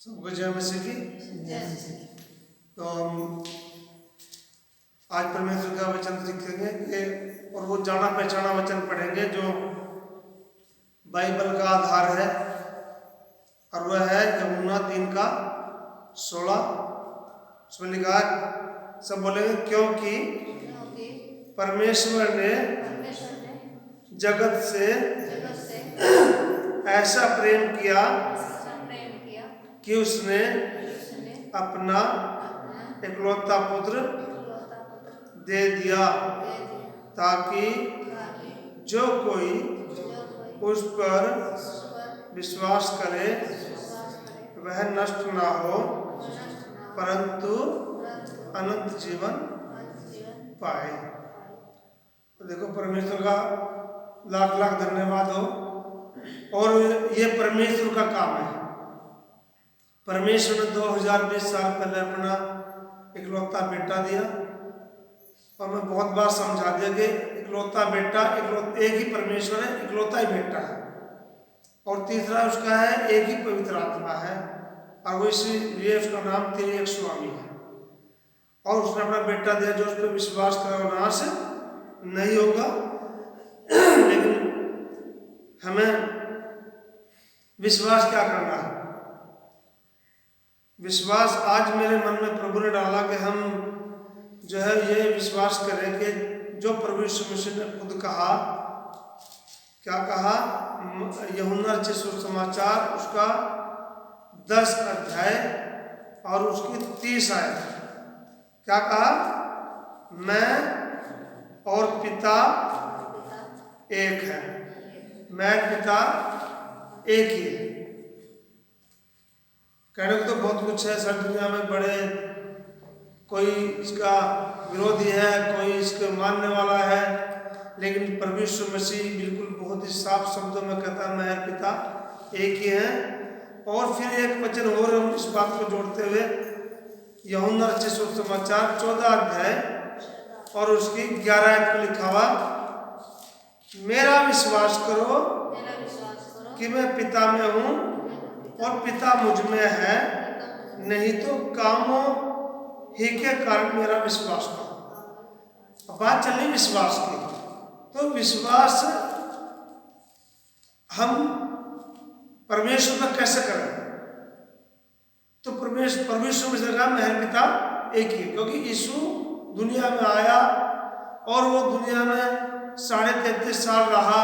सबको जय मसीह की। तो हम आज परमेश्वर का वचन सीखेंगे कि और वो जाना पहचाना वचन पढ़ेंगे जो बाइबल का आधार है, और वह है यूहन्ना 3:16। उसमें लिखा है, सब बोलेंगे, क्योंकि परमेश्वर ने जगत से ऐसा प्रेम किया कि उसने अपना इकलौता पुत्र दे दिया, ताकि जो कोई उस पर विश्वास करे वह नष्ट ना हो परंतु अनंत जीवन पाए। तो देखो, परमेश्वर का लाख लाख धन्यवाद हो। और ये परमेश्वर का काम है। परमेश्वर ने 2020 साल पहले अपना इकलौता बेटा दिया, और मैं बहुत बार समझा दिया कि इकलौता बेटा एक ही परमेश्वर है, इकलौता ही बेटा है। और तीसरा उसका है, एक ही पवित्र आत्मा है, और वो इसलिए उसका नाम त्रिएक स्वामी है। और उसने अपना बेटा दिया, जो उस पर विश्वास करे नाश नहीं होगा। लेकिन हमें विश्वास क्या करना है? विश्वास आज मेरे मन में प्रभु ने डाला कि हम जो है ये विश्वास करें कि जो प्रभु यीशु मसीह ने खुद कहा, क्या कहा? यूहन्ना रचित सुसमाचार उसका 10 अध्याय और उसकी 30 आयत। क्या कहा? मैं और पिता एक है, मैं पिता एक ही है। कहने को तो बहुत कुछ है सर दुनिया में, बड़े कोई इसका विरोधी है, कोई इसके मानने वाला है, लेकिन प्रभु यीशु मसीह बिल्कुल बहुत ही साफ शब्दों में कहता है, मैं पिता एक ही है। और फिर एक वचन और हम इस बात को जोड़ते हुए, यूहन्ना रचित सुसमाचार 14 अध्याय और उसकी 11 आयत में लिखा हुआ, मेरा विश्वास करो कि मैं पिता में हूँ और पिता मुझ में है, नहीं तो कामों ही के कारण मेरा विश्वास करो। अब बात चली विश्वास की। तो विश्वास हम परमेश्वर में कैसे करें? तो परमेश्वर में कहा, मैं पिता एक ही, क्योंकि यीशु दुनिया में आया और वो दुनिया में 33.5 साल रहा,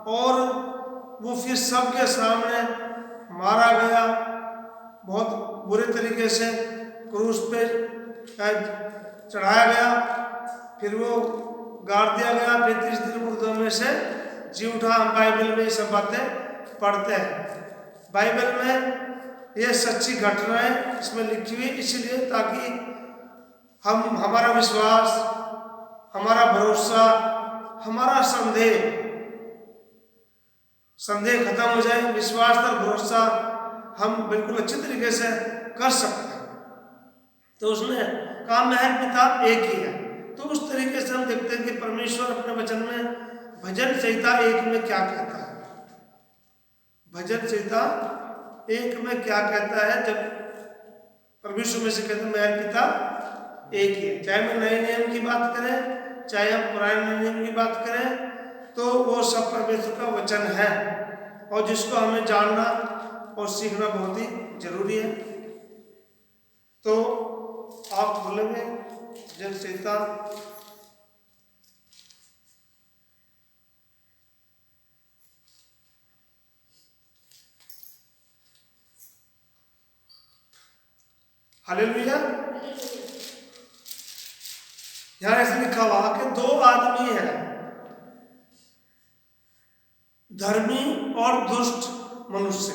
और वो फिर सबके सामने मारा गया, बहुत बुरे तरीके से क्रूस पे चढ़ाया गया, फिर वो गाड़ दिया गया, फिर 30 दिन मुर्दों में से जी उठा। हम बाइबल में ये सब बातें पढ़ते हैं। बाइबल में ये सच्ची घटनाएं इसमें लिखी हुई, इसलिए ताकि हम हमारा विश्वास, हमारा भरोसा, हमारा संदेह खत्म हो जाए, विश्वास और भरोसा हम बिल्कुल अच्छे तरीके से कर सकते हैं। तो उसने कहा, मैं पिता एक ही है। तो उस तरीके से हम देखते हैं कि परमेश्वर अपने वचन में भजन संहिता 1 में क्या कहता है। भजन संहिता 1 में क्या कहता है? जब परमेश्वर में से कहते हैं, मैं पिता एक ही है। चाहे हम नए नियम की बात करें, चाहे हम पुराने नियम की बात करें, तो वो सब परमेश्वर का वचन है, और जिसको हमें जानना और सीखना बहुत ही जरूरी है। तो आप बोलेंगे भजन संहिता हालेलुया। यहां ऐसे लिखा हुआ कि 2 आदमी हैं, धर्मी और दुष्ट मनुष्य।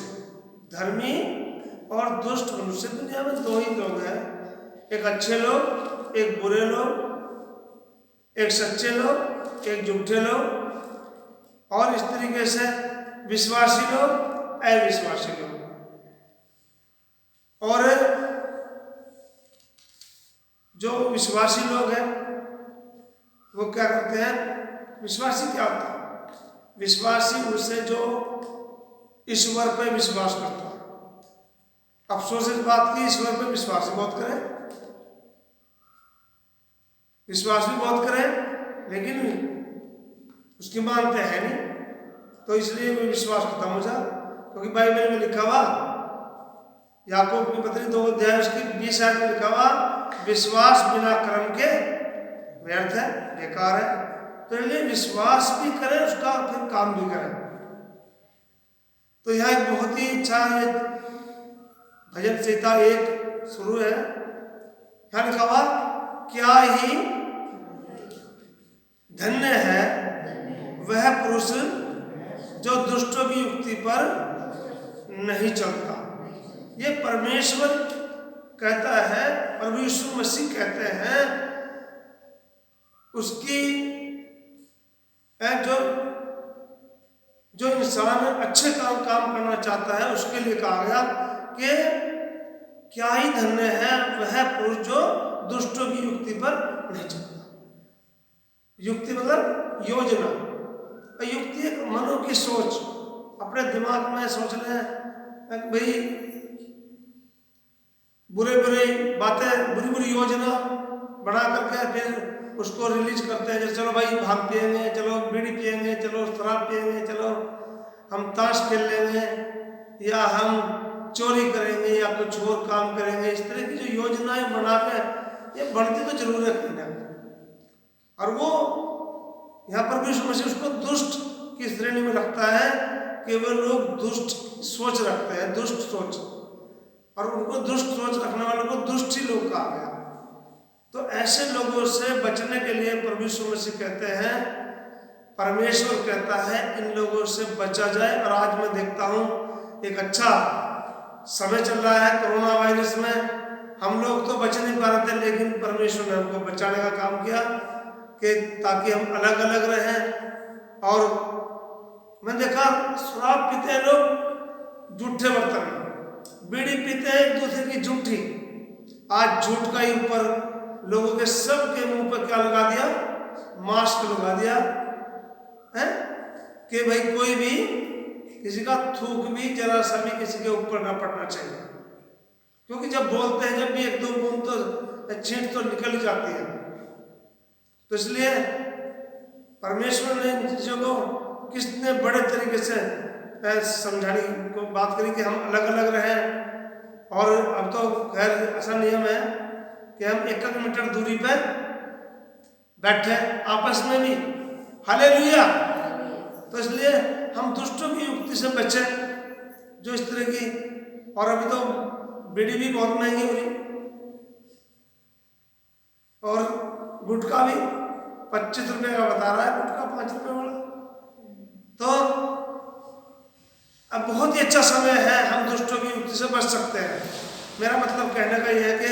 धर्मी और दुष्ट मनुष्य, दुनिया में 2 ही लोग हैं, एक अच्छे लोग, एक बुरे लोग, एक सच्चे लोग, एक झूठे लोग, और इस तरीके से विश्वासी लोग, अविश्वासी लोग। और जो विश्वासी लोग हैं वो क्या करते हैं? विश्वासी क्या होता है? विश्वासी उसे जो ईश्वर पर विश्वास करता है, अफसोस इस बात की, ईश्वर पे विश्वास भी बहुत करें, विश्वास भी बहुत करें, लेकिन उसकी मानते हैं नहीं, तो इसलिए वो विश्वास खत्म हो जाए। क्योंकि बाइबल में लिखा हुआ, याकूब की पत्री 2 अध्याय उसकी 20 आयत में लिखा हुआ, विश्वास बिना कर्म के व्यर्थ है, बेकार है। तो इसलिए विश्वास भी करें उसका, फिर काम भी करें। तो यह एक बहुत ही अच्छा ये भजन संहिता 1 शुरू है। यहाँ लिखा हुआ, क्या ही धन्य है वह पुरुष जो दुष्टों की युक्ति पर नहीं चलता। ये परमेश्वर कहता है, प्रभु यीशु मसीह कहते हैं, उसकी जो इंसान अच्छे काम करना चाहता है उसके लिए कहा गया कि क्या ही धन्य है वह पुरुष जो दुष्टों की युक्ति पर नहीं चलता। युक्ति मतलब योजना, युक्ति एक मनो की सोच, अपने दिमाग में सोच लें भाई बुरे बातें, बुरी योजना बना करके फिर उसको रिलीज करते हैं। जैसे चलो भाई भांग पिएंगे, चलो बीड़ी पिएंगे, चलो शराब पिएंगे, चलो हम ताश खेल लेंगे, या हम चोरी करेंगे, या कुछ और काम करेंगे। इस तरह की जो योजनाएं बना के, ये बढ़ती तो जरूर है ना। और वो यहाँ पर भी उसको दुष्ट की श्रेणी में रखता है कि वो लोग दुष्ट सोच रखते हैं, दुष्ट सोच, और उनको दुष्ट सोच रखने वालों को दुष्ट ही लोग कहा गया। तो ऐसे लोगों से बचने के लिए प्रभु यीशु मसीह कहते हैं, परमेश्वर कहता है इन लोगों से बचा जाए। और आज मैं देखता हूँ एक अच्छा समय चल रहा है कोरोना वायरस में, हम लोग तो बच नहीं पा रहे थे, लेकिन परमेश्वर ने हमको बचाने का काम किया कि ताकि हम अलग अलग रहें। और मैं देखा शराब पीते हैं लोग झूठे बर्तन में, बीड़ी पीते हैं एक दूसरे की झूठी। आज झूठ का ही ऊपर लोगों के सब के मुंह पर क्या लगा दिया, मास्क लगा दिया है कि भाई कोई भी किसी का थूक भी जरा सा भी किसी के ऊपर ना पड़ना चाहिए। क्योंकि जब बोलते हैं जब भी एक दो बूंद तो छींट तो निकल ही जाती है। तो इसलिए परमेश्वर ने इन चीज़ों को कितने बड़े तरीके से समझाने को बात करी कि हम अलग अलग रहें। और अब तो खैर ऐसा नियम है कि हम 1 मीटर दूरी पर बैठे आपस में भी, हालेलुया। तो इसलिए हम दुष्टों की युक्ति से बचें जो इस तरह की। और अभी तो बीड़ी भी बहुत महंगी हो रही, और गुटखा भी 25 रुपये का बता रहा है, गुटखा 5 रुपये वाला। तो अब बहुत ही अच्छा समय है, हम दुष्टों की युक्ति से बच सकते हैं। मेरा मतलब कहने का यह है कि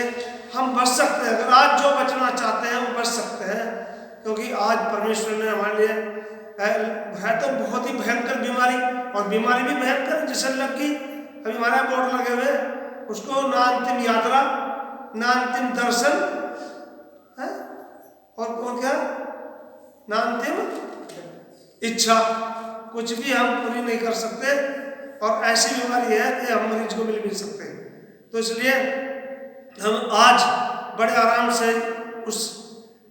हम बच सकते हैं। अगर आज जो बचना चाहते हैं वो बच सकते हैं, क्योंकि आज परमेश्वर ने हमारे लिए है तो बहुत ही भयंकर बीमारी, और बीमारी भी भयंकर जिसे लग गई। अभी हमारे बोर्ड लगे हुए, उसको ना अंतिम यात्रा, ना अंतिम दर्शन है, और क्या ना अंतिम इच्छा, कुछ भी हम पूरी नहीं कर सकते। और ऐसी बीमारी है कि हम मरीज को मिल सकते हैं। तो इसलिए हम आज बड़े आराम से उस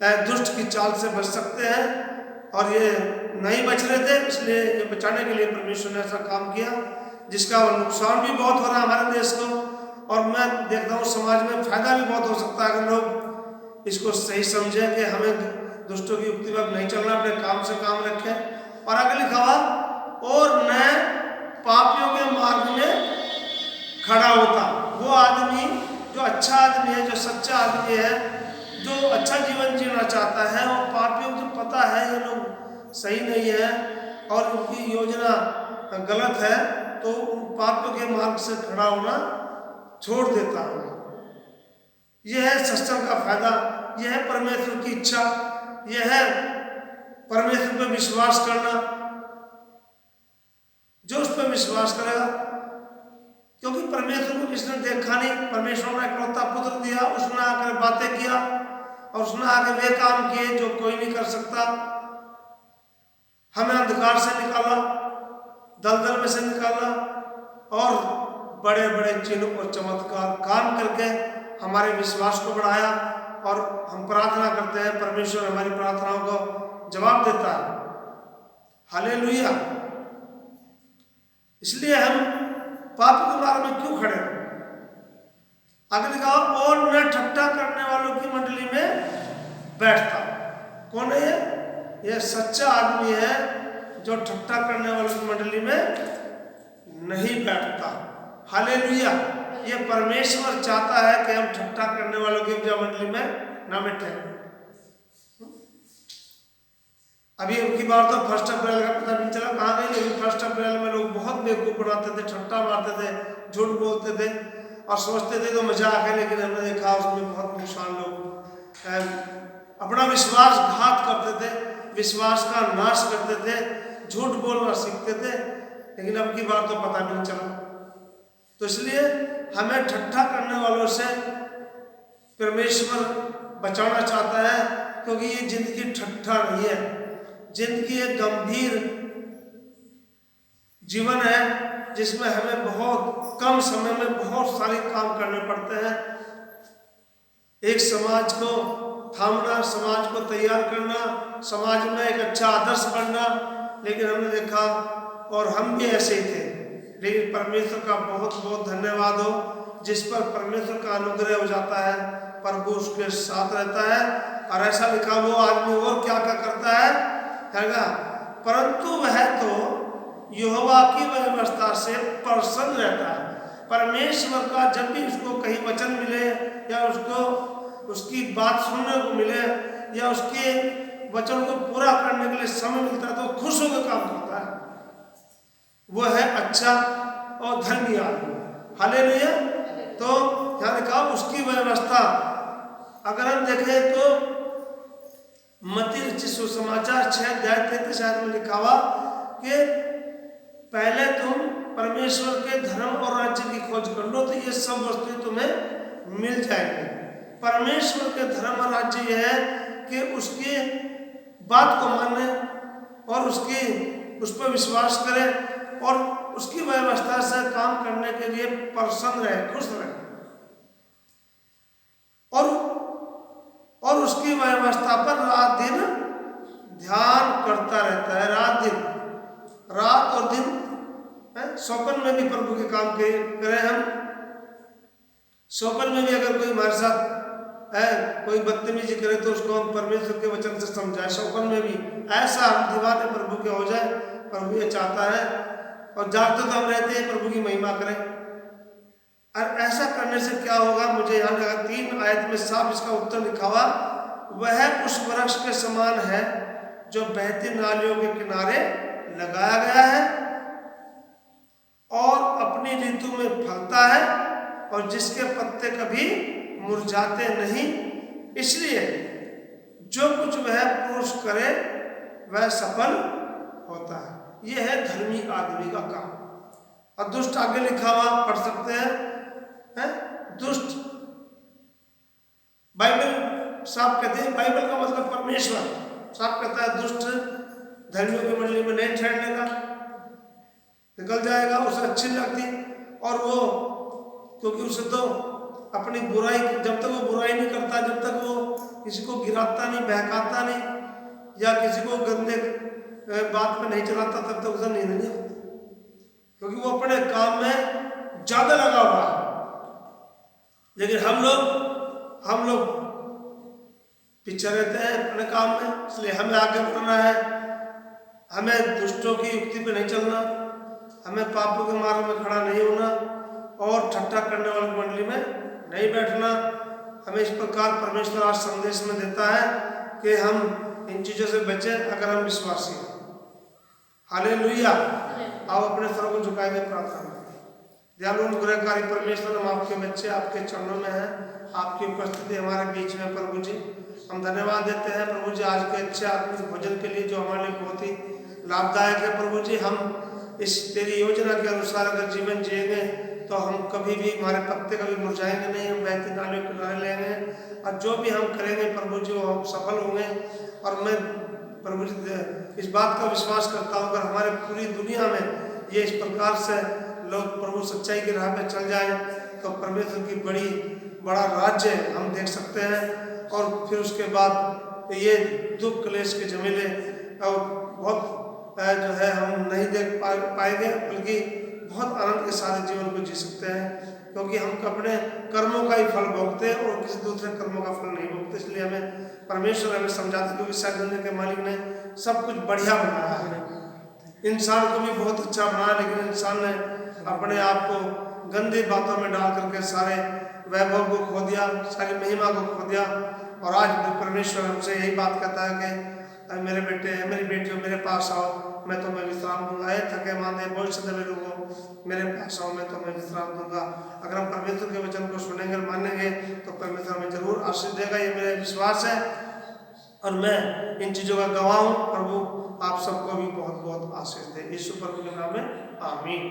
दुष्ट की चाल से बच सकते हैं। और ये नहीं बच रहे थे, इसलिए ये बचाने के लिए परमेश्वर ने ऐसा काम किया जिसका नुकसान भी बहुत हो रहा है हमारे देश को। और मैं देखता हूँ समाज में फायदा भी बहुत हो सकता है अगर लोग इसको सही समझें कि हमें दुष्टों की युक्ति पर नहीं चलना, अपने काम से काम रखें। और आगे लिखा हुआ, और न पापियों के मार्ग में खड़ा होता। वो आदमी जो अच्छा आदमी है, जो सच्चा आदमी है, जो अच्छा जीवन जीना चाहता है, वो पापियों को पता है ये लोग सही नहीं है और उनकी योजना गलत है, तो उन पापियों के मार्ग से खड़ा होना छोड़ देता है। यह है सत्संग का फायदा, यह है परमेश्वर की इच्छा, यह है परमेश्वर पर विश्वास करना। जो उस पर विश्वास करेगा, क्योंकि परमेश्वर को किसने देखा नहीं, परमेश्वर ने इकलौता पुत्र दिया, उसने आकर बातें किया और उसने आके वे काम किए जो कोई नहीं कर सकता। हमें अंधकार से निकाला, दलदल में से निकाला और बड़े बड़े चिन्ह और चमत्कार काम करके हमारे विश्वास को बढ़ाया। और हम प्रार्थना करते हैं, परमेश्वर हमारी प्रार्थनाओं को जवाब देता है। हालेलुया। इसलिए हम पाप के मार्ग में क्यों खड़े हैं? आगे लिखा, और न ठट्ठा करने वालों की मंडली में बैठता। कौन है ये? यह सच्चा आदमी है जो ठट्ठा करने वालों की मंडली में नहीं बैठता। हालेलुया। ये परमेश्वर चाहता है कि हम ठट्ठा करने वालों की मंडली में ना बैठे। अभी उनकी बात तो 1 अप्रैल का पता नहीं चला कहाँ गई, लेकिन 1 अप्रैल में लोग बहुत बेवकूफ बनाते थे, ठट्ठा मारते थे, झूठ बोलते थे और सोचते थे तो मजाक है, लेकिन हमने देखा उसमें बहुत नुकसान लोग अपना विश्वास घात करते थे, विश्वास का नाश करते थे, झूठ बोलना सीखते थे। लेकिन अब की बात तो पता नहीं चला। तो इसलिए हमें ठट्ठा करने वालों से परमेश्वर बचाना चाहता है, क्योंकि ये जिंदगी ठट्ठा नहीं है। जिंदगी एक गंभीर जीवन है जिसमें हमें बहुत कम समय में बहुत सारे काम करने पड़ते हैं। एक समाज को थामना, समाज को तैयार करना, समाज में एक अच्छा आदर्श बनना। लेकिन हमने देखा, और हम भी ऐसे ही थे, लेकिन परमेश्वर का बहुत बहुत धन्यवाद हो जिस पर परमेश्वर का अनुग्रह हो जाता है, प्रभु उसके साथ रहता है। और ऐसा लिखा, वो आदमी और क्या क्या करता है, कहेगा, परंतु वह तो यहोवा की व्यवस्था से प्रसन्न रहता है। परमेश्वर का जब भी उसको कहीं वचन मिले या उसको उसकी बात सुनने को मिले या उसके वचन को पूरा करने के लिए समय मिलता है, तो खुश होकर काम करता है। वो है अच्छा और धर्मी आदमी। हालेलुया। तो यहाँ लिखा, उसकी व्यवस्था अगर हम देखें तो मत्ती सुसमाचार 6:33 में लिखा हुआ कि पहले तुम परमेश्वर के धर्म और राज्य की खोज कर लो, तो ये सब वस्तुएं तुम्हें मिल जाएंगी। परमेश्वर के धर्म और राज्य यह है कि उसकी बात को माने और उस पर विश्वास करें और उसकी व्यवस्था से काम करने के लिए प्रसन्न रहे, खुश रहे और उसकी व्यवस्था पर रात दिन ध्यान करता रहता है। रात और दिन स्वप्न में भी प्रभु के काम करें हम। स्वप्न में भी अगर कोई हमारे साथ कोई बदतमीजी करे तो उसको हम परमेश्वर के वचन से समझाएं। स्वप्न में भी ऐसा हम दीवाने प्रभु के हो जाए, प्रभु ये चाहता है। और जागते तो हम रहते हैं, प्रभु की महिमा करें। और ऐसा करने से क्या होगा, मुझे यहाँ लगा 3 आयत में साफ इसका उत्तर लिखा हुआ, वह उस वृक्ष के समान है जो बहती नालियों के किनारे लगाया गया है और अपनी ऋतु में फलता है और जिसके पत्ते कभी मुरझाते नहीं। इसलिए जो कुछ वह पुरुष करे वह सफल होता है। यह है धर्मी आदमी का काम। और दुष्ट आगे लिखा हुआ पढ़ सकते हैं, दुष्ट बाइबल साफ कहते हैं, बाइबल का मतलब परमेश्वर साफ कहता है दुष्ट धर्मियों की मंडली में नहीं ठहरने का, निकल जाएगा, उसे अच्छी लगती। और वो क्योंकि उसे तो अपनी बुराई, जब तक वो बुराई नहीं करता, जब तक वो किसी को गिराता नहीं, बहकाता नहीं या किसी को गंदे बात में नहीं चलाता, तब तक उसे नींद नहीं आती, क्योंकि वो अपने काम में ज्यादा लगा हुआ है। लेकिन हम लोग पीछे रहते हैं अपने काम में। इसलिए हमें आगे बढ़ना है, हमें दुष्टों की युक्ति पे नहीं चलना, हमें पापों के मार्ग में खड़ा नहीं होना और ठट्ठा करने वाली मंडली में नहीं बैठना। हमें इस प्रकार परमेश्वर आज संदेश में देता है कि हम इन चीज़ों से बचें अगर हम विश्वासी हैं। हालेलुया। आप अपने सर को झुकाएंगे, प्रार्थना। दयालु अनुग्रहकारी परमेश्वर, हम आपके बच्चे आपके चरणों में हैं, आपकी उपस्थिति हमारे बीच में प्रभु जी। हम धन्यवाद देते हैं प्रभु जी आज के अच्छे आत्मिक भोजन के लिए जो हमारे लिए बहुत ही लाभदायक है। प्रभु जी हम इस तेरी योजना के अनुसार अगर जीवन जिएंगे तो हम कभी भी, हमारे पत्ते कभी मुरझाएंगे नहीं, हम बहती नालियों के किनारे लेंगे और जो भी हम करेंगे प्रभु जी वो हम सफल होंगे। और मैं प्रभु जी इस बात का विश्वास करता हूँ अगर हमारे पूरी दुनिया में ये इस प्रकार से लोग प्रभु सच्चाई की राह पे चल जाएं तो परमेश्वर की बड़ा राज्य हम देख सकते हैं। और फिर उसके बाद ये दुख क्लेश के झमेले और बहुत जो है हम नहीं देख पाएंगे, बल्कि बहुत आनंद के साथ जीवन को जी सकते हैं, क्योंकि हम अपने कर्मों का ही फल भोगते हैं और किसी दूसरे कर्मों का फल नहीं भोगते। इसलिए हमें परमेश्वर हमें समझाते, क्योंकि सारी दुनिया के मालिक ने सब कुछ बढ़िया बनाया है, इंसान को भी बहुत अच्छा बनाया, लेकिन इंसान ने अपने आप को गंदी बातों में डाल करके सारे वैभव को खो दिया, सारी महिमा को खो दिया। और आज परमेश्वर हमसे यही बात कहता है कि मेरे बेटे मेरी बेटियों मेरे पास आओ, मैं तुम्हें विश्राम दूंगा। थके मांदे बोझ से दबे लोगों मेरे पास आओ, मैं तुम्हें विश्राम दूंगा। अगर हम परमेश्वर के वचन को सुनेंगे और मानेंगे तो परमेश्वर हमें जरूर आशीष देगा, ये मेरा विश्वास है और मैं इन चीज़ों का गवाह हूँ। प्रभु आप सबको भी बहुत बहुत आशीष दे, यीशु प्रभु के नाम में आमीन।